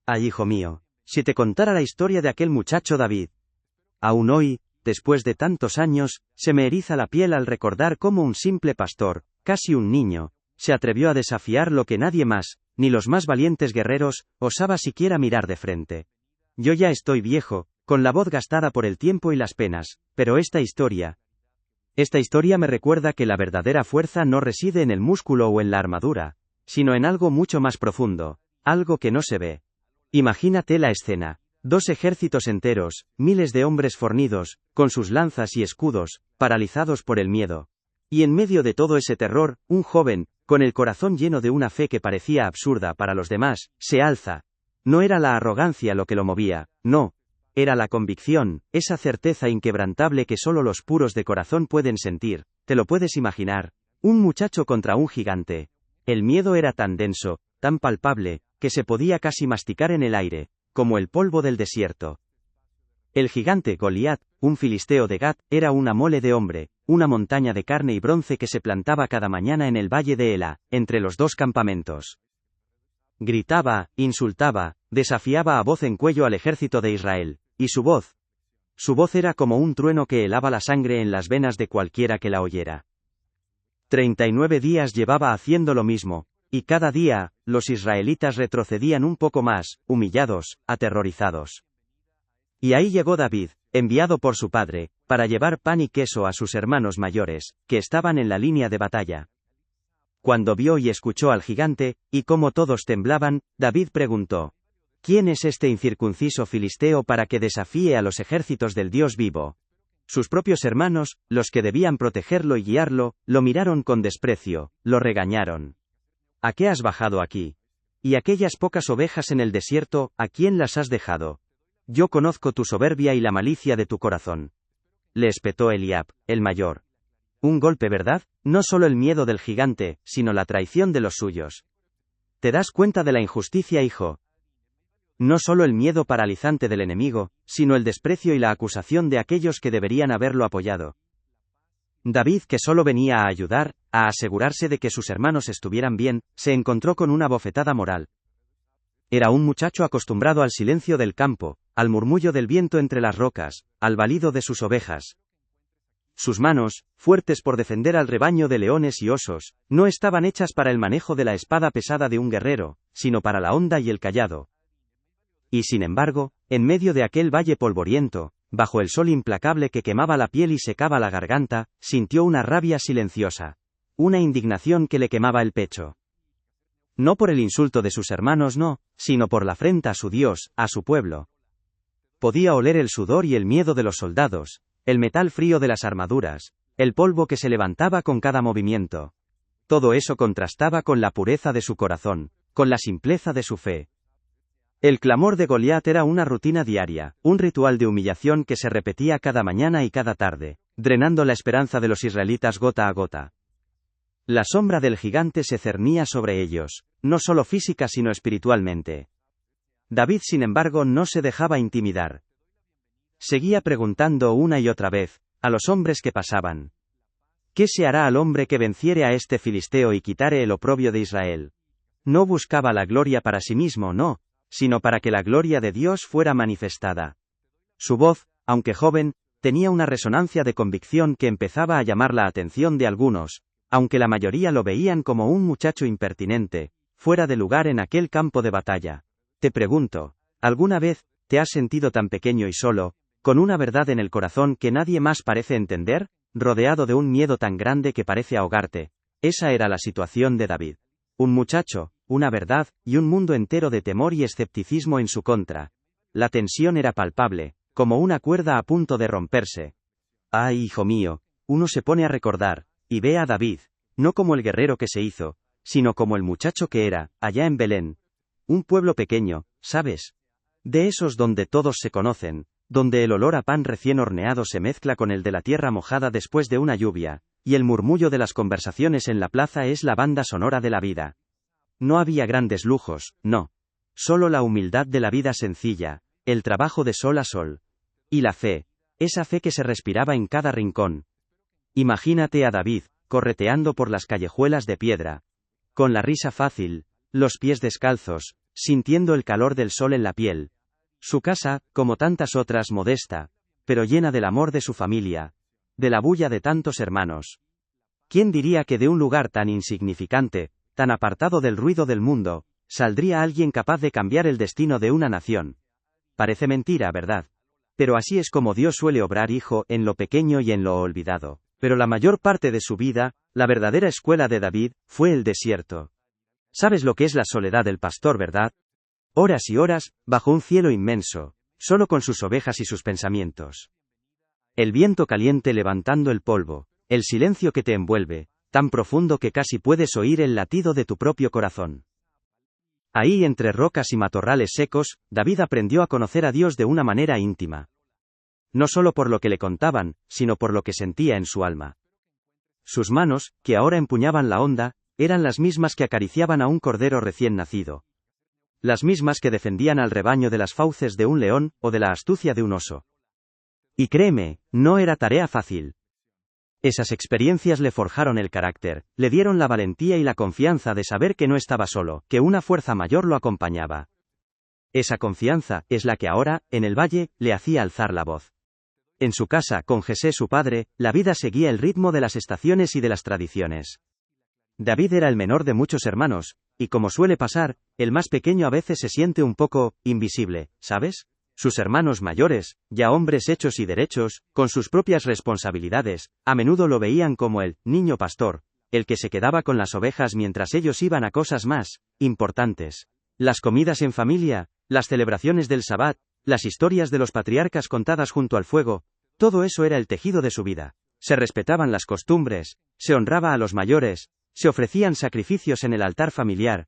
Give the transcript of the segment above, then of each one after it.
Ay, hijo mío, si te contara la historia de aquel muchacho David. Aún hoy, después de tantos años, se me eriza la piel al recordar cómo un simple pastor, casi un niño, se atrevió a desafiar lo que nadie más, ni los más valientes guerreros, osaba siquiera mirar de frente. Yo ya estoy viejo, con la voz gastada por el tiempo y las penas, pero esta historia me recuerda que la verdadera fuerza no reside en el músculo o en la armadura, sino en algo mucho más profundo, algo que no se ve. Imagínate la escena. 2 ejércitos enteros, miles de hombres fornidos, con sus lanzas y escudos, paralizados por el miedo. Y en medio de todo ese terror, un joven, con el corazón lleno de una fe que parecía absurda para los demás, se alza. No era la arrogancia lo que lo movía, no. Era la convicción, esa certeza inquebrantable que solo los puros de corazón pueden sentir. ¿Te lo puedes imaginar? Un muchacho contra un gigante. El miedo era tan denso, tan palpable, que se podía casi masticar en el aire, como el polvo del desierto. El gigante Goliat, un filisteo de Gat, era una mole de hombre, una montaña de carne y bronce que se plantaba cada mañana en el valle de Ela, entre los 2 campamentos. Gritaba, insultaba, desafiaba a voz en cuello al ejército de Israel, y su voz era como un trueno que helaba la sangre en las venas de cualquiera que la oyera. 39 días llevaba haciendo lo mismo, y cada día, los israelitas retrocedían un poco más, humillados, aterrorizados. Y ahí llegó David, enviado por su padre, para llevar pan y queso a sus hermanos mayores, que estaban en la línea de batalla. Cuando vio y escuchó al gigante, y cómo todos temblaban, David preguntó: ¿Quién es este incircunciso filisteo para que desafíe a los ejércitos del Dios vivo? Sus propios hermanos, los que debían protegerlo y guiarlo, lo miraron con desprecio, lo regañaron. ¿A qué has bajado aquí? ¿Y aquellas pocas ovejas en el desierto, a quién las has dejado? Yo conozco tu soberbia y la malicia de tu corazón. Le espetó Eliab, el mayor. Un golpe, ¿verdad? No solo el miedo del gigante, sino la traición de los suyos. ¿Te das cuenta de la injusticia, hijo? No solo el miedo paralizante del enemigo, sino el desprecio y la acusación de aquellos que deberían haberlo apoyado. David, que solo venía a ayudar, a asegurarse de que sus hermanos estuvieran bien, se encontró con una bofetada moral. Era un muchacho acostumbrado al silencio del campo, al murmullo del viento entre las rocas, al balido de sus ovejas. Sus manos, fuertes por defender al rebaño de leones y osos, no estaban hechas para el manejo de la espada pesada de un guerrero, sino para la honda y el cayado. Y sin embargo, en medio de aquel valle polvoriento, bajo el sol implacable que quemaba la piel y secaba la garganta, sintió una rabia silenciosa. Una indignación que le quemaba el pecho. No por el insulto de sus hermanos, no, sino por la afrenta a su Dios, a su pueblo. Podía oler el sudor y el miedo de los soldados, el metal frío de las armaduras, el polvo que se levantaba con cada movimiento. Todo eso contrastaba con la pureza de su corazón, con la simpleza de su fe. El clamor de Goliat era una rutina diaria, un ritual de humillación que se repetía cada mañana y cada tarde, drenando la esperanza de los israelitas gota a gota. La sombra del gigante se cernía sobre ellos, no solo física sino espiritualmente. David, sin embargo, no se dejaba intimidar. Seguía preguntando una y otra vez, a los hombres que pasaban: ¿qué se hará al hombre que venciere a este filisteo y quitare el oprobio de Israel? No buscaba la gloria para sí mismo, no, sino para que la gloria de Dios fuera manifestada. Su voz, aunque joven, tenía una resonancia de convicción que empezaba a llamar la atención de algunos, aunque la mayoría lo veían como un muchacho impertinente, fuera de lugar en aquel campo de batalla. Te pregunto, ¿alguna vez te has sentido tan pequeño y solo, con una verdad en el corazón que nadie más parece entender, rodeado de un miedo tan grande que parece ahogarte? Esa era la situación de David. Un muchacho, una verdad, y un mundo entero de temor y escepticismo en su contra. La tensión era palpable, como una cuerda a punto de romperse. Ay, hijo mío, uno se pone a recordar, y ve a David, no como el guerrero que se hizo, sino como el muchacho que era, allá en Belén. Un pueblo pequeño, ¿sabes? De esos donde todos se conocen, donde el olor a pan recién horneado se mezcla con el de la tierra mojada después de una lluvia, y el murmullo de las conversaciones en la plaza es la banda sonora de la vida. No había grandes lujos, no. Solo la humildad de la vida sencilla, el trabajo de sol a sol. Y la fe, esa fe que se respiraba en cada rincón. Imagínate a David, correteando por las callejuelas de piedra. Con la risa fácil, los pies descalzos, sintiendo el calor del sol en la piel. Su casa, como tantas otras, modesta, pero llena del amor de su familia, de la bulla de tantos hermanos. ¿Quién diría que de un lugar tan insignificante, tan apartado del ruido del mundo, saldría alguien capaz de cambiar el destino de una nación? Parece mentira, ¿verdad? Pero así es como Dios suele obrar, hijo, en lo pequeño y en lo olvidado. Pero la mayor parte de su vida, la verdadera escuela de David, fue el desierto. ¿Sabes lo que es la soledad del pastor, verdad? Horas y horas, bajo un cielo inmenso, solo con sus ovejas y sus pensamientos. El viento caliente levantando el polvo, el silencio que te envuelve, tan profundo que casi puedes oír el latido de tu propio corazón. Ahí, entre rocas y matorrales secos, David aprendió a conocer a Dios de una manera íntima. No solo por lo que le contaban, sino por lo que sentía en su alma. Sus manos, que ahora empuñaban la honda, eran las mismas que acariciaban a un cordero recién nacido. Las mismas que defendían al rebaño de las fauces de un león, o de la astucia de un oso. Y créeme, no era tarea fácil. Esas experiencias le forjaron el carácter, le dieron la valentía y la confianza de saber que no estaba solo, que una fuerza mayor lo acompañaba. Esa confianza es la que ahora, en el valle, le hacía alzar la voz. En su casa, con Jesé su padre, la vida seguía el ritmo de las estaciones y de las tradiciones. David era el menor de muchos hermanos, y como suele pasar, el más pequeño a veces se siente un poco invisible, ¿sabes? Sus hermanos mayores, ya hombres hechos y derechos, con sus propias responsabilidades, a menudo lo veían como el niño pastor, el que se quedaba con las ovejas mientras ellos iban a cosas más importantes. Las comidas en familia, las celebraciones del Sabbat, las historias de los patriarcas contadas junto al fuego, todo eso era el tejido de su vida. Se respetaban las costumbres, se honraba a los mayores, se ofrecían sacrificios en el altar familiar.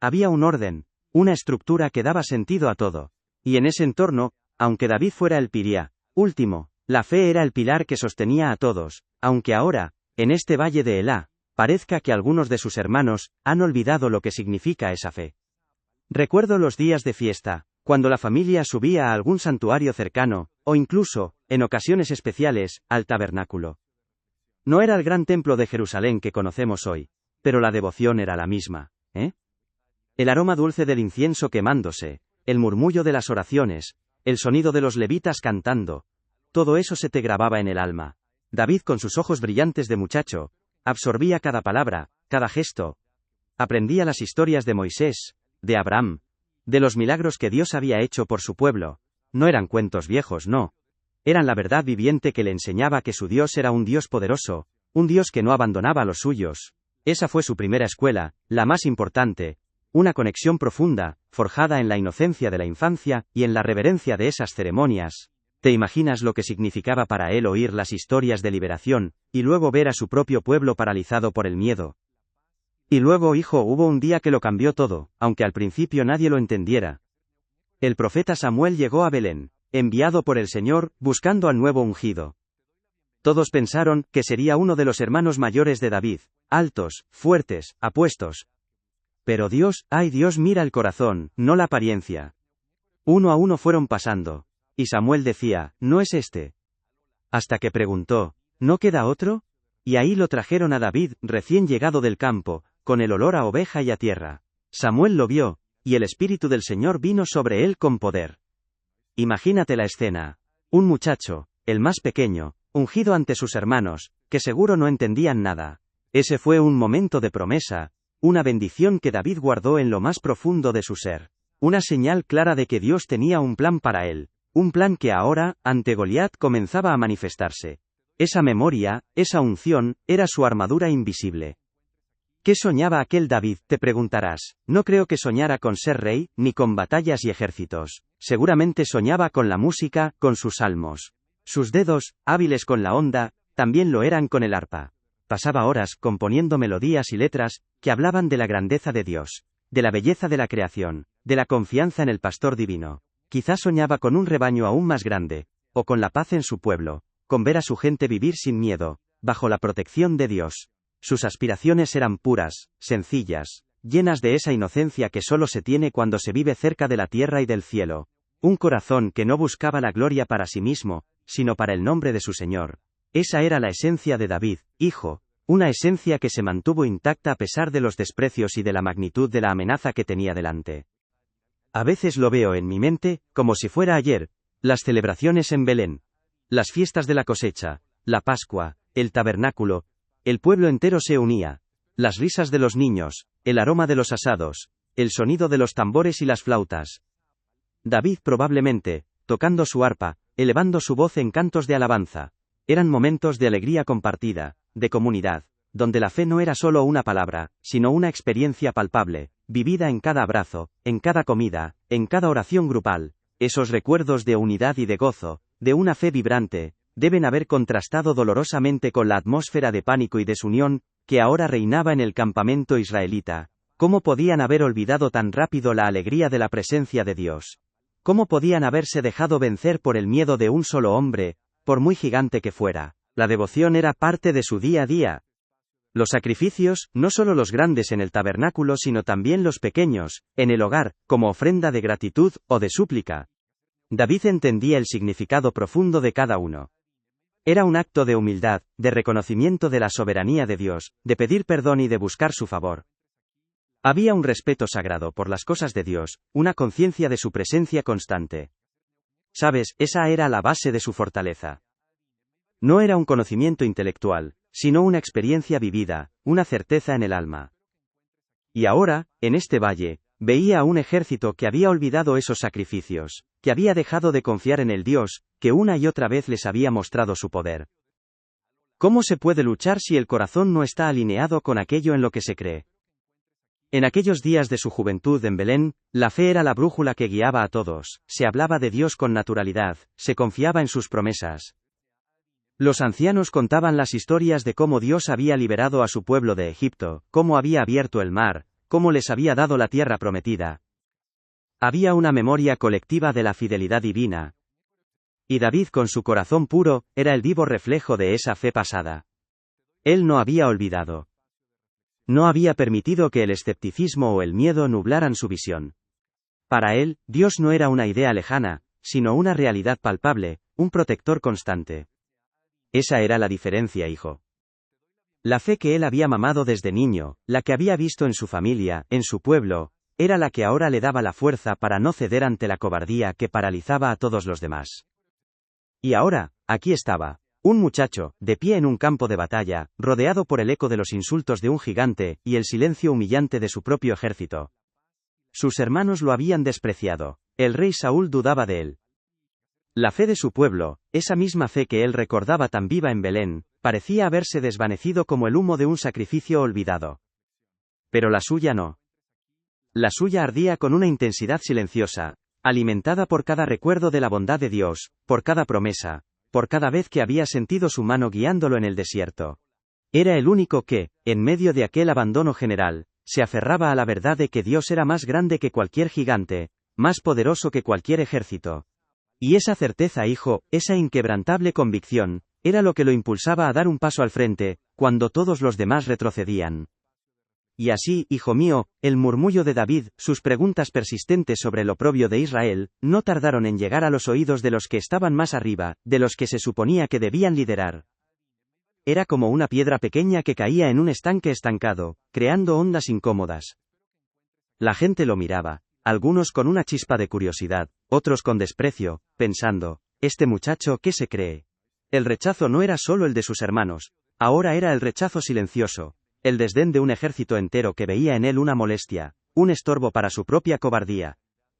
Había un orden, una estructura que daba sentido a todo. Y en ese entorno, aunque David fuera el piria último, la fe era el pilar que sostenía a todos, aunque ahora, en este valle de Elá, parezca que algunos de sus hermanos han olvidado lo que significa esa fe. Recuerdo los días de fiesta, cuando la familia subía a algún santuario cercano, o incluso, en ocasiones especiales, al tabernáculo. No era el gran templo de Jerusalén que conocemos hoy, pero la devoción era la misma, ¿eh? El aroma dulce del incienso quemándose, el murmullo de las oraciones, el sonido de los levitas cantando, todo eso se te grababa en el alma. David, con sus ojos brillantes de muchacho, absorbía cada palabra, cada gesto. Aprendía las historias de Moisés, de Abraham, de los milagros que Dios había hecho por su pueblo. No eran cuentos viejos, no. Eran la verdad viviente que le enseñaba que su Dios era un Dios poderoso, un Dios que no abandonaba a los suyos. Esa fue su primera escuela, la más importante. Una conexión profunda, forjada en la inocencia de la infancia, y en la reverencia de esas ceremonias. ¿Te imaginas lo que significaba para él oír las historias de liberación, y luego ver a su propio pueblo paralizado por el miedo? Y luego, hijo, hubo un día que lo cambió todo, aunque al principio nadie lo entendiera. El profeta Samuel llegó a Belén, enviado por el Señor, buscando al nuevo ungido. Todos pensaron que sería uno de los hermanos mayores de David, altos, fuertes, apuestos. Pero Dios, ay Dios, mira el corazón, no la apariencia. Uno a uno fueron pasando. Y Samuel decía, no es este. Hasta que preguntó, ¿no queda otro? Y ahí lo trajeron a David, recién llegado del campo, con el olor a oveja y a tierra. Samuel lo vio, y el Espíritu del Señor vino sobre él con poder. Imagínate la escena. Un muchacho, el más pequeño, ungido ante sus hermanos, que seguro no entendían nada. Ese fue un momento de promesa. Una bendición que David guardó en lo más profundo de su ser. Una señal clara de que Dios tenía un plan para él. Un plan que ahora, ante Goliat, comenzaba a manifestarse. Esa memoria, esa unción, era su armadura invisible. ¿Qué soñaba aquel David?, te preguntarás. No creo que soñara con ser rey, ni con batallas y ejércitos. Seguramente soñaba con la música, con sus salmos. Sus dedos, hábiles con la honda, también lo eran con el arpa. Pasaba horas componiendo melodías y letras que hablaban de la grandeza de Dios, de la belleza de la creación, de la confianza en el pastor divino. Quizás soñaba con un rebaño aún más grande, o con la paz en su pueblo, con ver a su gente vivir sin miedo, bajo la protección de Dios. Sus aspiraciones eran puras, sencillas, llenas de esa inocencia que solo se tiene cuando se vive cerca de la tierra y del cielo. Un corazón que no buscaba la gloria para sí mismo, sino para el nombre de su Señor. Esa era la esencia de David, hijo, una esencia que se mantuvo intacta a pesar de los desprecios y de la magnitud de la amenaza que tenía delante. A veces lo veo en mi mente, como si fuera ayer, las celebraciones en Belén, las fiestas de la cosecha, la Pascua, el tabernáculo, el pueblo entero se unía, las risas de los niños, el aroma de los asados, el sonido de los tambores y las flautas. David probablemente, tocando su arpa, elevando su voz en cantos de alabanza. Eran momentos de alegría compartida, de comunidad, donde la fe no era solo una palabra, sino una experiencia palpable, vivida en cada abrazo, en cada comida, en cada oración grupal. Esos recuerdos de unidad y de gozo, de una fe vibrante, deben haber contrastado dolorosamente con la atmósfera de pánico y desunión, que ahora reinaba en el campamento israelita. ¿Cómo podían haber olvidado tan rápido la alegría de la presencia de Dios? ¿Cómo podían haberse dejado vencer por el miedo de un solo hombre, por muy gigante que fuera? La devoción era parte de su día a día. Los sacrificios, no solo los grandes en el tabernáculo sino también los pequeños, en el hogar, como ofrenda de gratitud o de súplica. David entendía el significado profundo de cada uno. Era un acto de humildad, de reconocimiento de la soberanía de Dios, de pedir perdón y de buscar su favor. Había un respeto sagrado por las cosas de Dios, una conciencia de su presencia constante. ¿Sabes? Esa era la base de su fortaleza. No era un conocimiento intelectual, sino una experiencia vivida, una certeza en el alma. Y ahora, en este valle, veía a un ejército que había olvidado esos sacrificios, que había dejado de confiar en el Dios, que una y otra vez les había mostrado su poder. ¿Cómo se puede luchar si el corazón no está alineado con aquello en lo que se cree? En aquellos días de su juventud en Belén, la fe era la brújula que guiaba a todos, se hablaba de Dios con naturalidad, se confiaba en sus promesas. Los ancianos contaban las historias de cómo Dios había liberado a su pueblo de Egipto, cómo había abierto el mar, cómo les había dado la tierra prometida. Había una memoria colectiva de la fidelidad divina. Y David con su corazón puro, era el vivo reflejo de esa fe pasada. Él no había olvidado. No había permitido que el escepticismo o el miedo nublaran su visión. Para él, Dios no era una idea lejana, sino una realidad palpable, un protector constante. Esa era la diferencia, hijo. La fe que él había mamado desde niño, la que había visto en su familia, en su pueblo, era la que ahora le daba la fuerza para no ceder ante la cobardía que paralizaba a todos los demás. Y ahora, aquí estaba. Un muchacho, de pie en un campo de batalla, rodeado por el eco de los insultos de un gigante, y el silencio humillante de su propio ejército. Sus hermanos lo habían despreciado. El rey Saúl dudaba de él. La fe de su pueblo, esa misma fe que él recordaba tan viva en Belén, parecía haberse desvanecido como el humo de un sacrificio olvidado. Pero la suya no. La suya ardía con una intensidad silenciosa, alimentada por cada recuerdo de la bondad de Dios, por cada promesa, por cada vez que había sentido su mano guiándolo en el desierto. Era el único que, en medio de aquel abandono general, se aferraba a la verdad de que Dios era más grande que cualquier gigante, más poderoso que cualquier ejército. Y esa certeza, hijo, esa inquebrantable convicción, era lo que lo impulsaba a dar un paso al frente, cuando todos los demás retrocedían. Y así, hijo mío, el murmullo de David, sus preguntas persistentes sobre el oprobio de Israel, no tardaron en llegar a los oídos de los que estaban más arriba, de los que se suponía que debían liderar. Era como una piedra pequeña que caía en un estanque estancado, creando ondas incómodas. La gente lo miraba, algunos con una chispa de curiosidad, otros con desprecio, pensando, ¿este muchacho qué se cree? El rechazo no era solo el de sus hermanos, ahora era el rechazo silencioso. El desdén de un ejército entero que veía en él una molestia, un estorbo para su propia cobardía.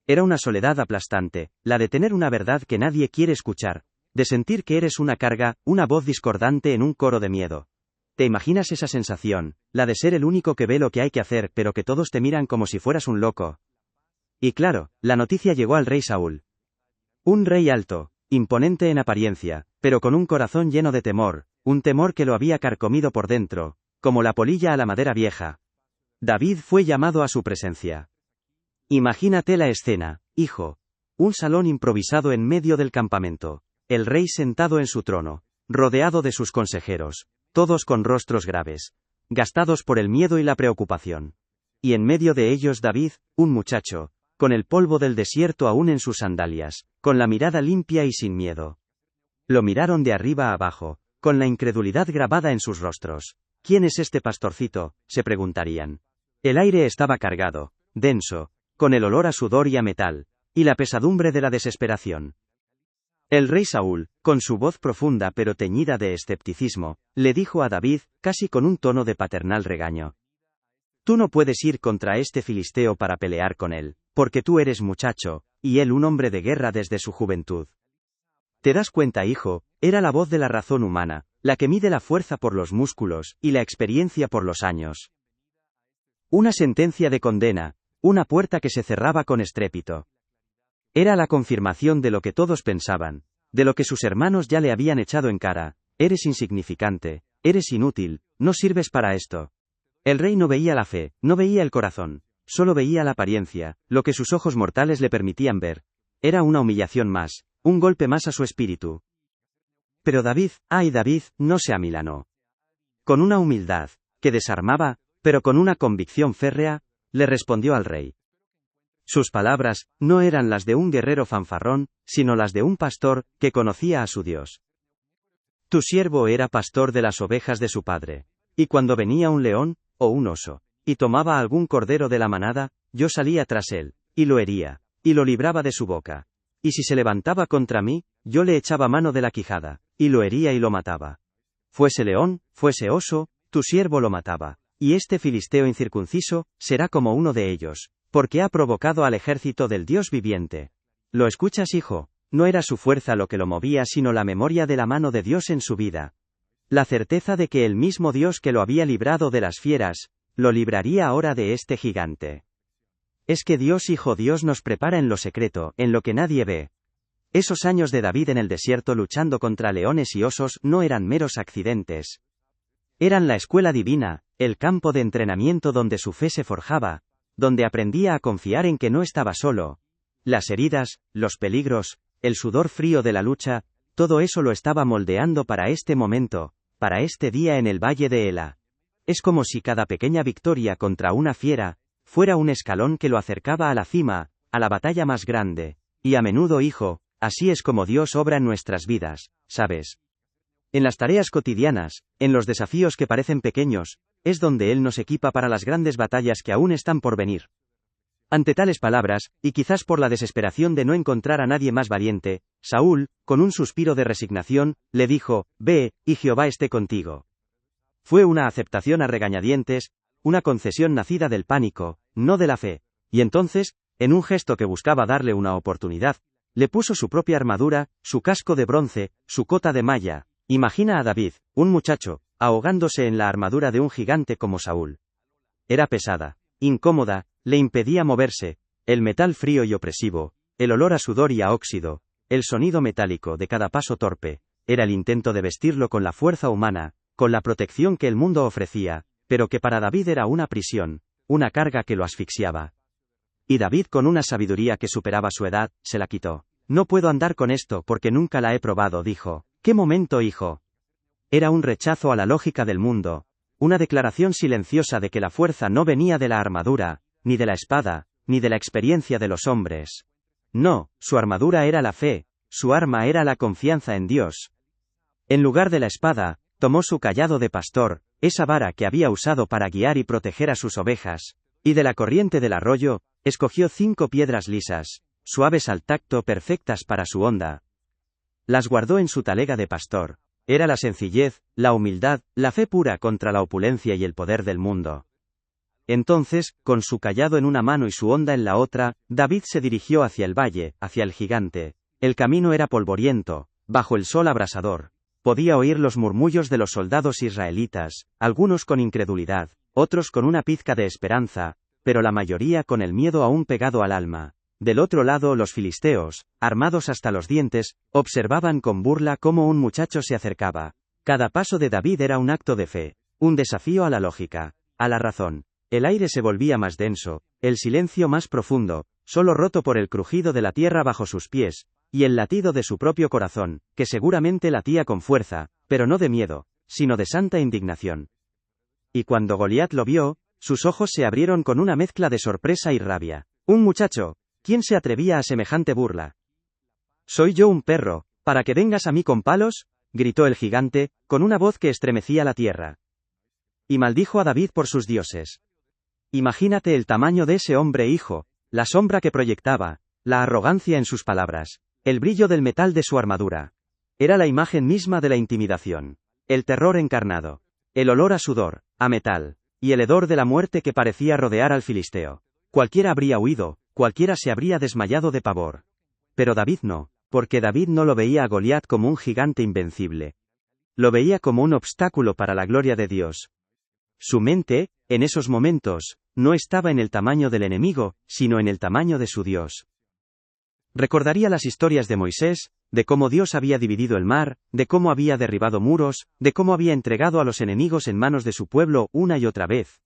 Era una soledad aplastante, la de tener una verdad que nadie quiere escuchar, de sentir que eres una carga, una voz discordante en un coro de miedo. ¿Te imaginas esa sensación, la de ser el único que ve lo que hay que hacer pero que todos te miran como si fueras un loco? Y claro, la noticia llegó al rey Saúl. Un rey alto, imponente en apariencia, pero con un corazón lleno de temor, un temor que lo había carcomido por dentro, como la polilla a la madera vieja. David fue llamado a su presencia. Imagínate la escena, hijo. Un salón improvisado en medio del campamento. El rey sentado en su trono, rodeado de sus consejeros, todos con rostros graves, gastados por el miedo y la preocupación. Y en medio de ellos David, un muchacho, con el polvo del desierto aún en sus sandalias, con la mirada limpia y sin miedo. Lo miraron de arriba a abajo, con la incredulidad grabada en sus rostros. ¿Quién es este pastorcito?, se preguntarían. El aire estaba cargado, denso, con el olor a sudor y a metal, y la pesadumbre de la desesperación. El rey Saúl, con su voz profunda pero teñida de escepticismo, le dijo a David, casi con un tono de paternal regaño: Tú no puedes ir contra este filisteo para pelear con él, porque tú eres muchacho, y él un hombre de guerra desde su juventud. ¿Te das cuenta, hijo? Era la voz de la razón humana, la que mide la fuerza por los músculos, y la experiencia por los años. Una sentencia de condena, una puerta que se cerraba con estrépito. Era la confirmación de lo que todos pensaban, de lo que sus hermanos ya le habían echado en cara: eres insignificante, eres inútil, no sirves para esto. El rey no veía la fe, no veía el corazón, solo veía la apariencia, lo que sus ojos mortales le permitían ver. Era una humillación más, un golpe más a su espíritu. Pero David, ¡ay David!, no se amilanó. Con una humildad, que desarmaba, pero con una convicción férrea, le respondió al rey. Sus palabras, no eran las de un guerrero fanfarrón, sino las de un pastor, que conocía a su Dios. Tu siervo era pastor de las ovejas de su padre. Y cuando venía un león, o un oso, y tomaba algún cordero de la manada, yo salía tras él, y lo hería, y lo libraba de su boca. Y si se levantaba contra mí, yo le echaba mano de la quijada, y lo hería y lo mataba. Fuese león, fuese oso, tu siervo lo mataba. Y este filisteo incircunciso, será como uno de ellos, porque ha provocado al ejército del Dios viviente. ¿Lo escuchas, hijo? No era su fuerza lo que lo movía, sino la memoria de la mano de Dios en su vida. La certeza de que el mismo Dios que lo había librado de las fieras, lo libraría ahora de este gigante. Es que Dios, hijo, Dios nos prepara en lo secreto, en lo que nadie ve. Esos años de David en el desierto luchando contra leones y osos no eran meros accidentes. Eran la escuela divina, el campo de entrenamiento donde su fe se forjaba, donde aprendía a confiar en que no estaba solo. Las heridas, los peligros, el sudor frío de la lucha, todo eso lo estaba moldeando para este momento, para este día en el valle de Ela. Es como si cada pequeña victoria contra una fiera fuera un escalón que lo acercaba a la cima, a la batalla más grande. Y a menudo, hijo, así es como Dios obra en nuestras vidas, ¿sabes? En las tareas cotidianas, en los desafíos que parecen pequeños, es donde Él nos equipa para las grandes batallas que aún están por venir. Ante tales palabras, y quizás por la desesperación de no encontrar a nadie más valiente, Saúl, con un suspiro de resignación, le dijo: Ve, y Jehová esté contigo. Fue una aceptación a regañadientes, una concesión nacida del pánico, no de la fe. Y entonces, en un gesto que buscaba darle una oportunidad, le puso su propia armadura, su casco de bronce, su cota de malla. Imagina a David, un muchacho, ahogándose en la armadura de un gigante como Saúl. Era pesada, incómoda, le impedía moverse, el metal frío y opresivo, el olor a sudor y a óxido, el sonido metálico de cada paso torpe, era el intento de vestirlo con la fuerza humana, con la protección que el mundo ofrecía, pero que para David era una prisión, una carga que lo asfixiaba. Y David, con una sabiduría que superaba su edad, se la quitó. No puedo andar con esto porque nunca la he probado, dijo. ¿Qué momento, hijo? Era un rechazo a la lógica del mundo, una declaración silenciosa de que la fuerza no venía de la armadura, ni de la espada, ni de la experiencia de los hombres. No, su armadura era la fe, su arma era la confianza en Dios. En lugar de la espada, tomó su cayado de pastor, esa vara que había usado para guiar y proteger a sus ovejas, y de la corriente del arroyo, escogió 5 piedras lisas, suaves al tacto, perfectas para su honda. Las guardó en su talega de pastor. Era la sencillez, la humildad, la fe pura contra la opulencia y el poder del mundo. Entonces, con su cayado en una mano y su honda en la otra, David se dirigió hacia el valle, hacia el gigante. El camino era polvoriento, bajo el sol abrasador. Podía oír los murmullos de los soldados israelitas, algunos con incredulidad, otros con una pizca de esperanza, pero la mayoría con el miedo aún pegado al alma. Del otro lado, los filisteos, armados hasta los dientes, observaban con burla cómo un muchacho se acercaba. Cada paso de David era un acto de fe, un desafío a la lógica, a la razón. El aire se volvía más denso, el silencio más profundo, solo roto por el crujido de la tierra bajo sus pies, y el latido de su propio corazón, que seguramente latía con fuerza, pero no de miedo, sino de santa indignación. Y cuando Goliat lo vio, sus ojos se abrieron con una mezcla de sorpresa y rabia. «Un muchacho, ¿quién se atrevía a semejante burla? ¿Soy yo un perro, para que vengas a mí con palos?», gritó el gigante, con una voz que estremecía la tierra. Y maldijo a David por sus dioses. «Imagínate el tamaño de ese hombre, hijo», La sombra que proyectaba, la arrogancia en sus palabras, el brillo del metal de su armadura. Era la imagen misma de la intimidación. El terror encarnado. El olor a sudor, a metal, y el hedor de la muerte que parecía rodear al filisteo. Cualquiera habría huido, cualquiera se habría desmayado de pavor. Pero David no, porque David no lo veía a Goliat como un gigante invencible. Lo veía como un obstáculo para la gloria de Dios. Su mente, en esos momentos, no estaba en el tamaño del enemigo, sino en el tamaño de su Dios. Recordaría las historias de Moisés, de cómo Dios había dividido el mar, de cómo había derribado muros, de cómo había entregado a los enemigos en manos de su pueblo una y otra vez.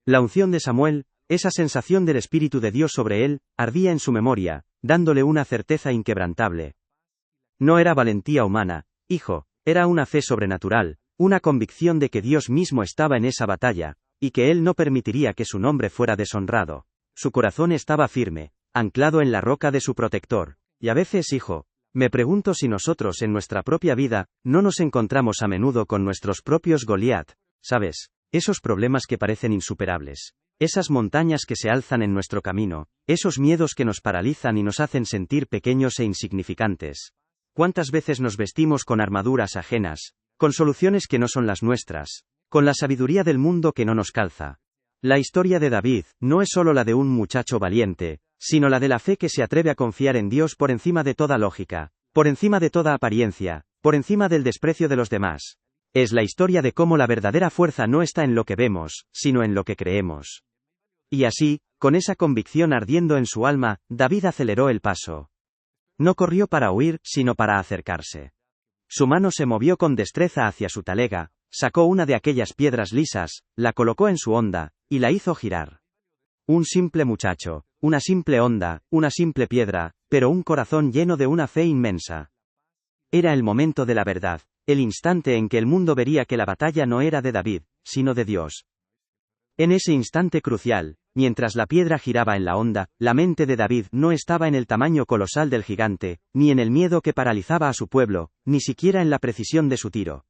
La unción de Samuel, esa sensación del Espíritu de Dios sobre él, ardía en su memoria, dándole una certeza inquebrantable. No era valentía humana, hijo, era una fe sobrenatural, una convicción de que Dios mismo estaba en esa batalla, y que él no permitiría que su nombre fuera deshonrado. Su corazón estaba firme, anclado en la roca de su protector. Y a veces, hijo, me pregunto si nosotros en nuestra propia vida, no nos encontramos a menudo con nuestros propios Goliat, ¿sabes? Esos problemas que parecen insuperables. Esas montañas que se alzan en nuestro camino, esos miedos que nos paralizan y nos hacen sentir pequeños e insignificantes. ¿Cuántas veces nos vestimos con armaduras ajenas, con soluciones que no son las nuestras, con la sabiduría del mundo que no nos calza? La historia de David no es solo la de un muchacho valiente, sino la de la fe que se atreve a confiar en Dios por encima de toda lógica, por encima de toda apariencia, por encima del desprecio de los demás. Es la historia de cómo la verdadera fuerza no está en lo que vemos, sino en lo que creemos. Y así, con esa convicción ardiendo en su alma, David aceleró el paso. No corrió para huir, sino para acercarse. Su mano se movió con destreza hacia su talega, sacó una de aquellas piedras lisas, la colocó en su honda, y la hizo girar. Un simple muchacho, una simple honda, una simple piedra, pero un corazón lleno de una fe inmensa. Era el momento de la verdad, el instante en que el mundo vería que la batalla no era de David, sino de Dios. En ese instante crucial, mientras la piedra giraba en la honda, la mente de David no estaba en el tamaño colosal del gigante, ni en el miedo que paralizaba a su pueblo, ni siquiera en la precisión de su tiro.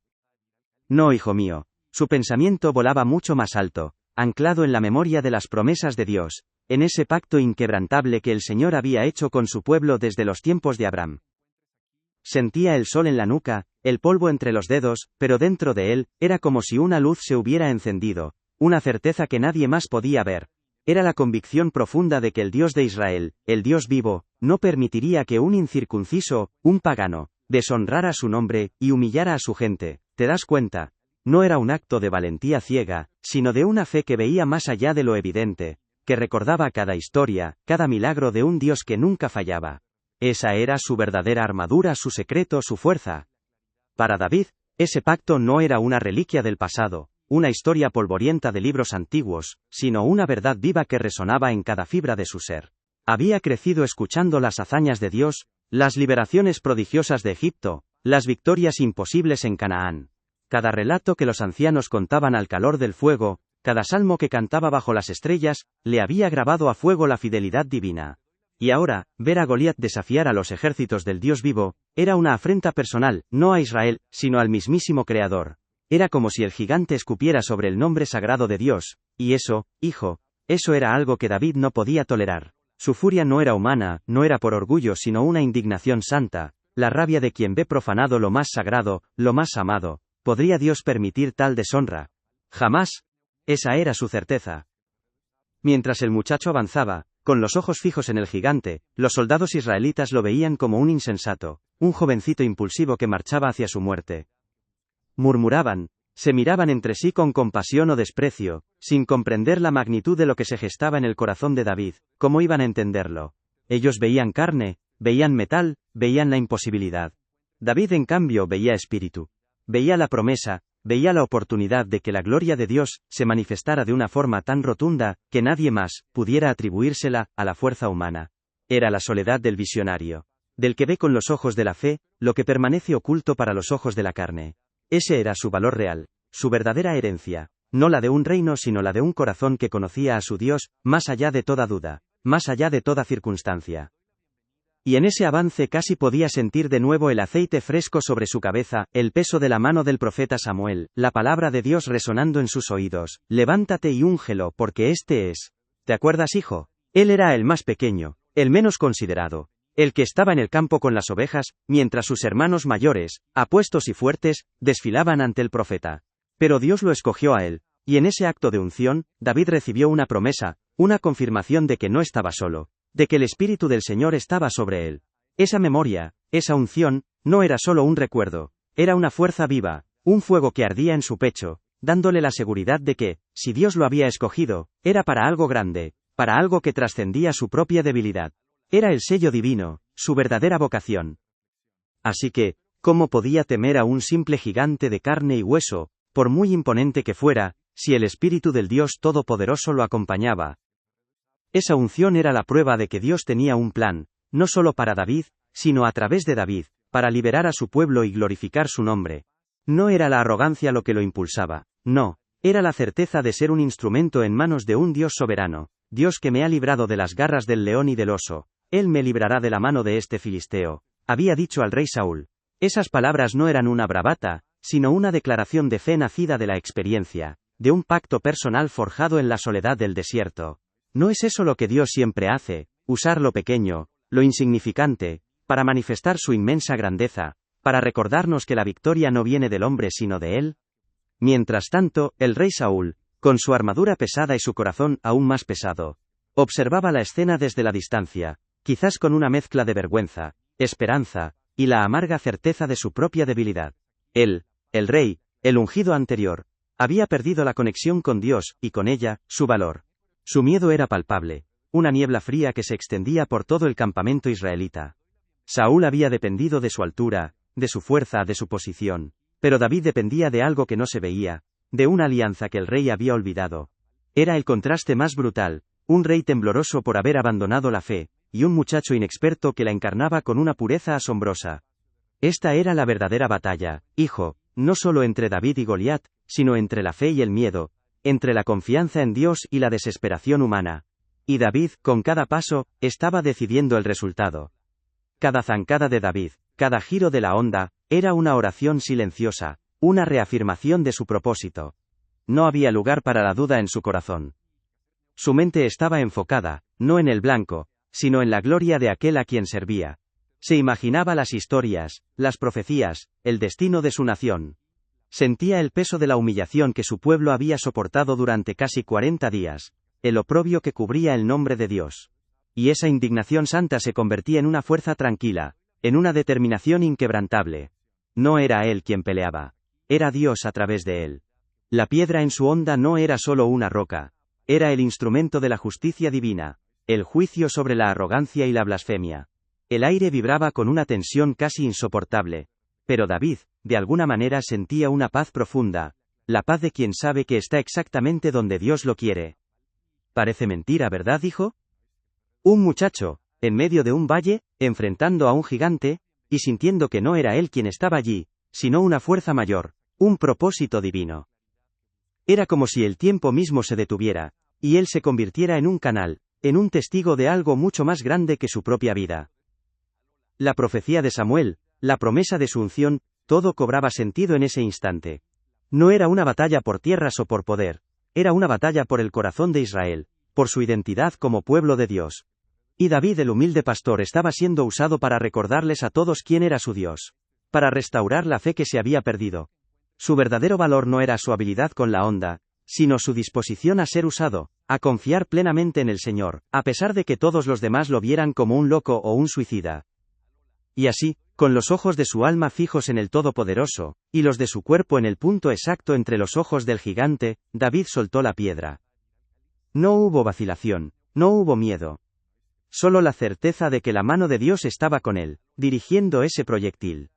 No, hijo mío, su pensamiento volaba mucho más alto, anclado en la memoria de las promesas de Dios, en ese pacto inquebrantable que el Señor había hecho con su pueblo desde los tiempos de Abraham. Sentía el sol en la nuca, el polvo entre los dedos, pero dentro de él, era como si una luz se hubiera encendido, una certeza que nadie más podía ver. Era la convicción profunda de que el Dios de Israel, el Dios vivo, no permitiría que un incircunciso, un pagano, deshonrara su nombre, y humillara a su gente. ¿Te das cuenta? No era un acto de valentía ciega, sino de una fe que veía más allá de lo evidente, que recordaba cada historia, cada milagro de un Dios que nunca fallaba. Esa era su verdadera armadura, su secreto, su fuerza. Para David, ese pacto no era una reliquia del pasado, una historia polvorienta de libros antiguos, sino una verdad viva que resonaba en cada fibra de su ser. Había crecido escuchando las hazañas de Dios, las liberaciones prodigiosas de Egipto, las victorias imposibles en Canaán. Cada relato que los ancianos contaban al calor del fuego, cada salmo que cantaba bajo las estrellas, le había grabado a fuego la fidelidad divina. Y ahora, ver a Goliat desafiar a los ejércitos del Dios vivo, era una afrenta personal, no a Israel, sino al mismísimo Creador. Era como si el gigante escupiera sobre el nombre sagrado de Dios, y eso, hijo, eso era algo que David no podía tolerar. Su furia no era humana, no era por orgullo sino una indignación santa, la rabia de quien ve profanado lo más sagrado, lo más amado. ¿Podría Dios permitir tal deshonra? Jamás. Esa era su certeza. Mientras el muchacho avanzaba, con los ojos fijos en el gigante, los soldados israelitas lo veían como un insensato, un jovencito impulsivo que marchaba hacia su muerte. Murmuraban, se miraban entre sí con compasión o desprecio, sin comprender la magnitud de lo que se gestaba en el corazón de David. ¿Cómo iban a entenderlo? Ellos veían carne, veían metal, veían la imposibilidad. David en cambio veía espíritu. Veía la promesa, veía la oportunidad de que la gloria de Dios se manifestara de una forma tan rotunda, que nadie más pudiera atribuírsela a la fuerza humana. Era la soledad del visionario, del que ve con los ojos de la fe, lo que permanece oculto para los ojos de la carne. Ese era su valor real, su verdadera herencia, no la de un reino sino la de un corazón que conocía a su Dios, más allá de toda duda, más allá de toda circunstancia. Y en ese avance casi podía sentir de nuevo el aceite fresco sobre su cabeza, el peso de la mano del profeta Samuel, la palabra de Dios resonando en sus oídos: levántate y úngelo porque este es. ¿Te acuerdas, hijo? Él era el más pequeño, el menos considerado, el que estaba en el campo con las ovejas, mientras sus hermanos mayores, apuestos y fuertes, desfilaban ante el profeta. Pero Dios lo escogió a él, y en ese acto de unción, David recibió una promesa, una confirmación de que no estaba solo, de que el Espíritu del Señor estaba sobre él. Esa memoria, esa unción, no era solo un recuerdo, era una fuerza viva, un fuego que ardía en su pecho, dándole la seguridad de que, si Dios lo había escogido, era para algo grande, para algo que trascendía su propia debilidad. Era el sello divino, su verdadera vocación. Así que, ¿cómo podía temer a un simple gigante de carne y hueso, por muy imponente que fuera, si el Espíritu del Dios Todopoderoso lo acompañaba? Esa unción era la prueba de que Dios tenía un plan, no solo para David, sino a través de David, para liberar a su pueblo y glorificar su nombre. No era la arrogancia lo que lo impulsaba, no, era la certeza de ser un instrumento en manos de un Dios soberano, Dios que me ha librado de las garras del león y del oso, Él me librará de la mano de este filisteo, había dicho al rey Saúl. Esas palabras no eran una bravata, sino una declaración de fe nacida de la experiencia, de un pacto personal forjado en la soledad del desierto. ¿No es eso lo que Dios siempre hace, usar lo pequeño, lo insignificante, para manifestar su inmensa grandeza, para recordarnos que la victoria no viene del hombre sino de Él? Mientras tanto, el rey Saúl, con su armadura pesada y su corazón aún más pesado, observaba la escena desde la distancia, quizás con una mezcla de vergüenza, esperanza, y la amarga certeza de su propia debilidad. Él, el rey, el ungido anterior, había perdido la conexión con Dios, y con ella, su valor. Su miedo era palpable, una niebla fría que se extendía por todo el campamento israelita. Saúl había dependido de su altura, de su fuerza, de su posición, pero David dependía de algo que no se veía, de una alianza que el rey había olvidado. Era el contraste más brutal, un rey tembloroso por haber abandonado la fe, y un muchacho inexperto que la encarnaba con una pureza asombrosa. Esta era la verdadera batalla, hijo, no solo entre David y Goliat, sino entre la fe y el miedo, entre la confianza en Dios y la desesperación humana. Y David, con cada paso, estaba decidiendo el resultado. Cada zancada de David, cada giro de la onda, era una oración silenciosa, una reafirmación de su propósito. No había lugar para la duda en su corazón. Su mente estaba enfocada, no en el blanco, sino en la gloria de aquel a quien servía. Se imaginaba las historias, las profecías, el destino de su nación. Sentía el peso de la humillación que su pueblo había soportado durante casi 40 días, el oprobio que cubría el nombre de Dios. Y esa indignación santa se convertía en una fuerza tranquila, en una determinación inquebrantable. No era él quien peleaba, era Dios a través de él. La piedra en su honda no era solo una roca, era el instrumento de la justicia divina, el juicio sobre la arrogancia y la blasfemia. El aire vibraba con una tensión casi insoportable. Pero David, de alguna manera sentía una paz profunda, la paz de quien sabe que está exactamente donde Dios lo quiere. Parece mentira, ¿verdad, hijo? Un muchacho, en medio de un valle, enfrentando a un gigante, y sintiendo que no era él quien estaba allí, sino una fuerza mayor, un propósito divino. Era como si el tiempo mismo se detuviera, y él se convirtiera en un canal, en un testigo de algo mucho más grande que su propia vida. La profecía de Samuel, la promesa de su unción, todo cobraba sentido en ese instante. No era una batalla por tierras o por poder, era una batalla por el corazón de Israel, por su identidad como pueblo de Dios. Y David, el humilde pastor, estaba siendo usado para recordarles a todos quién era su Dios, para restaurar la fe que se había perdido. Su verdadero valor no era su habilidad con la honda, sino su disposición a ser usado, a confiar plenamente en el Señor, a pesar de que todos los demás lo vieran como un loco o un suicida. Y así, con los ojos de su alma fijos en el Todopoderoso, y los de su cuerpo en el punto exacto entre los ojos del gigante, David soltó la piedra. No hubo vacilación, no hubo miedo. Solo la certeza de que la mano de Dios estaba con él, dirigiendo ese proyectil.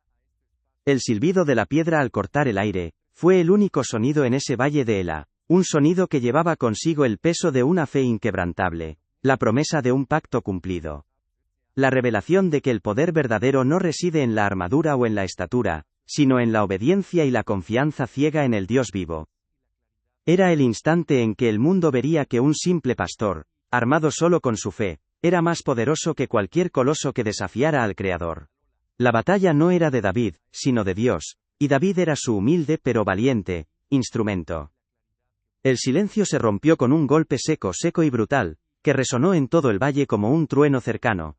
El silbido de la piedra al cortar el aire, fue el único sonido en ese valle de Ela, un sonido que llevaba consigo el peso de una fe inquebrantable, la promesa de un pacto cumplido. La revelación de que el poder verdadero no reside en la armadura o en la estatura, sino en la obediencia y la confianza ciega en el Dios vivo. Era el instante en que el mundo vería que un simple pastor, armado solo con su fe, era más poderoso que cualquier coloso que desafiara al Creador. La batalla no era de David, sino de Dios, y David era su humilde pero valiente instrumento. El silencio se rompió con un golpe seco y brutal, que resonó en todo el valle como un trueno cercano.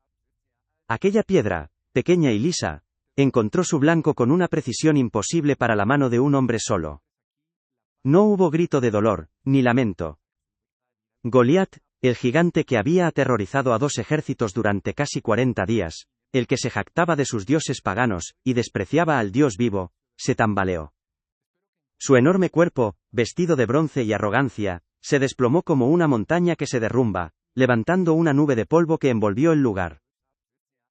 Aquella piedra, pequeña y lisa, encontró su blanco con una precisión imposible para la mano de un hombre solo. No hubo grito de dolor, ni lamento. Goliat, el gigante que había aterrorizado a 2 ejércitos durante casi 40 días, el que se jactaba de sus dioses paganos, y despreciaba al Dios vivo, se tambaleó. Su enorme cuerpo, vestido de bronce y arrogancia, se desplomó como una montaña que se derrumba, levantando una nube de polvo que envolvió el lugar.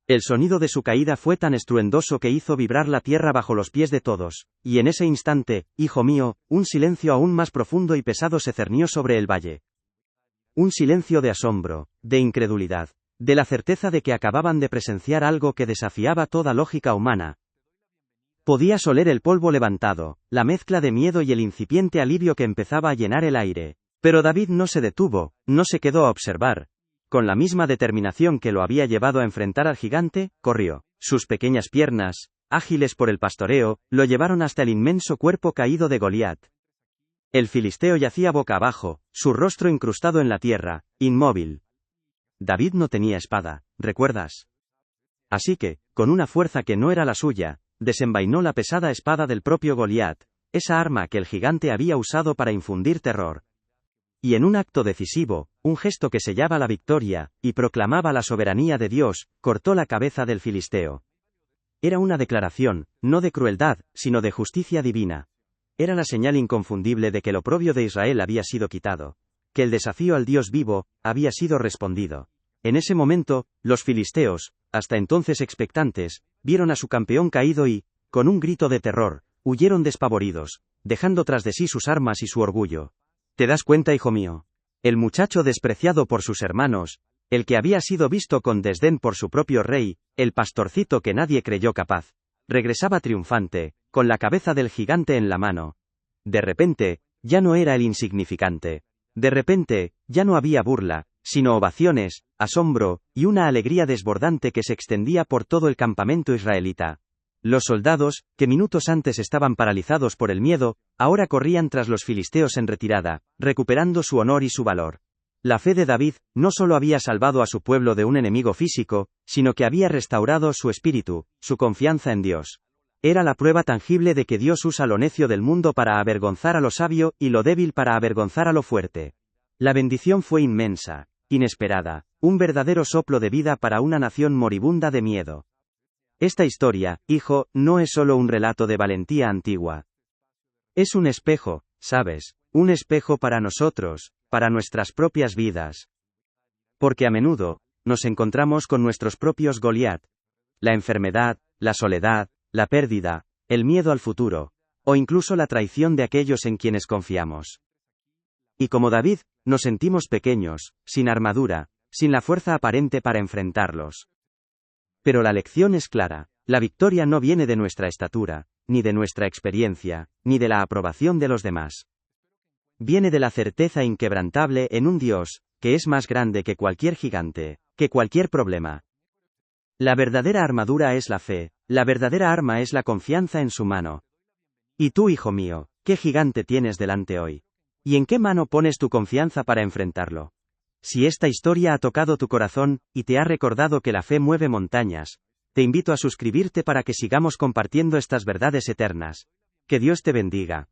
El sonido de su caída fue tan estruendoso que hizo vibrar la tierra bajo los pies de todos, y en ese instante, hijo mío, un silencio aún más profundo y pesado se cernió sobre el valle. Un silencio de asombro, de incredulidad, de la certeza de que acababan de presenciar algo que desafiaba toda lógica humana. Podías oler el polvo levantado, la mezcla de miedo y el incipiente alivio que empezaba a llenar el aire. Pero David no se detuvo, no se quedó a observar. Con la misma determinación que lo había llevado a enfrentar al gigante, corrió. Sus pequeñas piernas, ágiles por el pastoreo, lo llevaron hasta el inmenso cuerpo caído de Goliat. El filisteo yacía boca abajo, su rostro incrustado en la tierra, inmóvil. David no tenía espada, ¿recuerdas? Así que, con una fuerza que no era la suya, desenvainó la pesada espada del propio Goliat, esa arma que el gigante había usado para infundir terror. Y en un acto decisivo, un gesto que sellaba la victoria, y proclamaba la soberanía de Dios, cortó la cabeza del filisteo. Era una declaración, no de crueldad, sino de justicia divina. Era la señal inconfundible de que el oprobio de Israel había sido quitado, que el desafío al Dios vivo, había sido respondido. En ese momento, los filisteos, hasta entonces expectantes, vieron a su campeón caído y, con un grito de terror, huyeron despavoridos, dejando tras de sí sus armas y su orgullo. ¿Te das cuenta, hijo mío? El muchacho despreciado por sus hermanos, el que había sido visto con desdén por su propio rey, el pastorcito que nadie creyó capaz, regresaba triunfante, con la cabeza del gigante en la mano. De repente, ya no era el insignificante. De repente, ya no había burla, sino ovaciones, asombro, y una alegría desbordante que se extendía por todo el campamento israelita. Los soldados, que minutos antes estaban paralizados por el miedo, ahora corrían tras los filisteos en retirada, recuperando su honor y su valor. La fe de David, no solo había salvado a su pueblo de un enemigo físico, sino que había restaurado su espíritu, su confianza en Dios. Era la prueba tangible de que Dios usa lo necio del mundo para avergonzar a lo sabio y lo débil para avergonzar a lo fuerte. La bendición fue inmensa, inesperada, un verdadero soplo de vida para una nación moribunda de miedo. Esta historia, hijo, no es solo un relato de valentía antigua. Es un espejo, ¿sabes? Un espejo para nosotros, para nuestras propias vidas. Porque a menudo, nos encontramos con nuestros propios Goliat. La enfermedad, la soledad, la pérdida, el miedo al futuro, o incluso la traición de aquellos en quienes confiamos. Y como David, nos sentimos pequeños, sin armadura, sin la fuerza aparente para enfrentarlos. Pero la lección es clara, la victoria no viene de nuestra estatura, ni de nuestra experiencia, ni de la aprobación de los demás. Viene de la certeza inquebrantable en un Dios, que es más grande que cualquier gigante, que cualquier problema. La verdadera armadura es la fe, la verdadera arma es la confianza en su mano. Y tú, hijo mío, ¿qué gigante tienes delante hoy? ¿Y en qué mano pones tu confianza para enfrentarlo? Si esta historia ha tocado tu corazón, y te ha recordado que la fe mueve montañas, te invito a suscribirte para que sigamos compartiendo estas verdades eternas. Que Dios te bendiga.